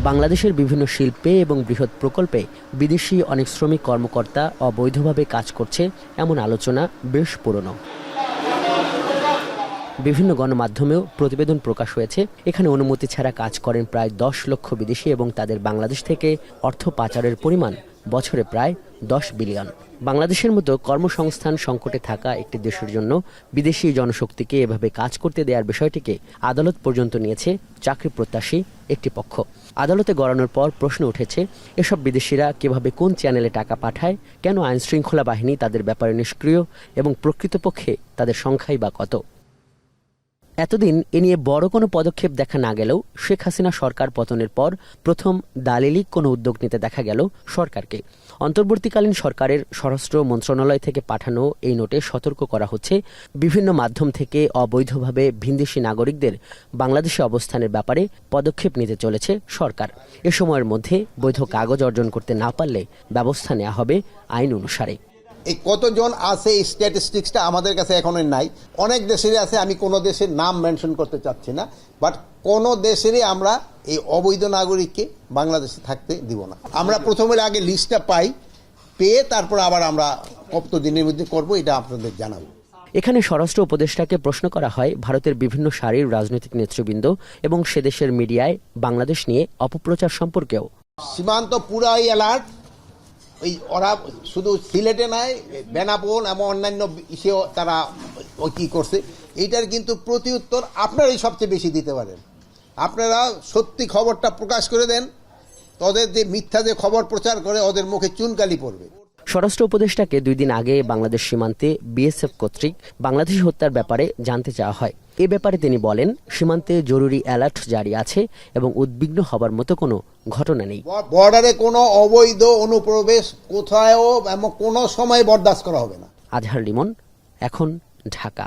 বাংলাদেশের বিভিন্ন শিল্পে এবং বৃহৎ প্রকল্পে বিদেশি অনেক শ্রমিক কর্মকর্তা অবৈধভাবে কাজ করছে এমন আলোচনা বেশ পুরনো। বিভিন্ন গণমাধ্যমেও প্রতিবেদন প্রকাশ হয়েছে, এখানে অনুমতি ছাড়া কাজ করেন প্রায় 10 লক্ষ বিদেশি এবং তাদের বাংলাদেশ থেকে অর্থ পাচারের পরিমাণ বছরে প্রায় 10 বিলিয়ন। বাংলাদেশের মতো কর্মসংস্থান সংকটে থাকা একটি দেশের জন্য বিদেশি জনশক্তিকে এভাবে কাজ করতে দেওয়ার বিষয়টিকে আদালত পর্যন্ত নিয়েছে চাকরি প্রত্যাশী একটি পক্ষ। আদালতে গড়ানোর পর প্রশ্ন উঠেছে, এসব বিদেশিরা কিভাবে কোন চ্যানেলে টাকা পাঠায়, কেন আইনশৃঙ্খলা বাহিনী তাদের ব্যাপারে নিষ্ক্রিয় এবং প্রকৃতপক্ষে তাদের সংখ্যাই বা কত? এতদিন এ নিয়ে বড় কোনো পদক্ষেপ দেখা না গেলেও শেখ হাসিনা সরকার পতনের পর প্রথম দালিলিক কোনো উদ্যোগ নিতে দেখা গেল সরকারকে। অন্তর্বর্তীকালীন সরকারের স্বরাষ্ট্র মন্ত্রণালয় থেকে পাঠানো এই নোটে সতর্ক করা হচ্ছে, বিভিন্ন মাধ্যম থেকে অবৈধভাবে ভিনদেশি নাগরিকদের বাংলাদেশে অবস্থানের ব্যাপারে পদক্ষেপ নিতে চলেছে সরকার। এ সময়ের মধ্যে বৈধ কাগজ অর্জন করতে না পারলে ব্যবস্থা নেওয়া হবে আইন অনুসারে। এই কতজন আছে এই স্ট্যাটিস্টিক্সটা আমাদের কাছে এখনো নাই। অনেক দেশেরই আছে, আমি কোনো দেশের নাম মেনশন করতে চাচ্ছি না, বাট কোনো দেশেরই আমরা এই অবৈধ নাগরিককে বাংলাদেশে থাকতে দিব না। আমরা প্রথমে আগে লিস্টটা পেয়ে তারপর আবার আমরা কত দিনের মধ্যে করবো এটা আপনাদের জানাবো। এখানে স্বরাষ্ট্র উপদেষ্টাকে প্রশ্ন করা হয় ভারতের বিভিন্ন সারির রাজনৈতিক নেতৃবৃন্দ এবং সে দেশের মিডিয়ায় বাংলাদেশ নিয়ে অপপ্রচার সম্পর্কেও। সীমান্ত পুরাই অ্যালার্ট। ওরা শুধু সিলেটে নয়, বেনাপোল এবং অন্যান্য ইসেও তারা কি করছে, এইটার কিন্তু প্রতি উত্তর আপনারাই সবচেয়ে বেশি দিতে পারেন। আপনারা সত্যি খবরটা প্রকাশ করে দেন, তাদের যে মিথ্যা যে খবর প্রচার করে ওদের মুখে চুনকালি পড়বে। স্বরাষ্ট্র উপদেষ্টাকে 2 দিন আগে বাংলাদেশ সীমান্তে বিএসএফ কর্তৃক বাংলাদেশি হত্যার ব্যাপারে জানতে চাওয়া হয়। এ ব্যাপারে তিনি বলেন, সীমান্তে জরুরি অ্যালার্ট জারি আছে এবং উদ্বিগ্ন হবার মতো কোনো ঘটনা নেই। বর্ডারে কোনো অবৈধ অনুপ্রবেশ কোথাও এবং কোনো সময় বরদাস্ত করা হবে না। আজহার লিমন, এখন, ঢাকা।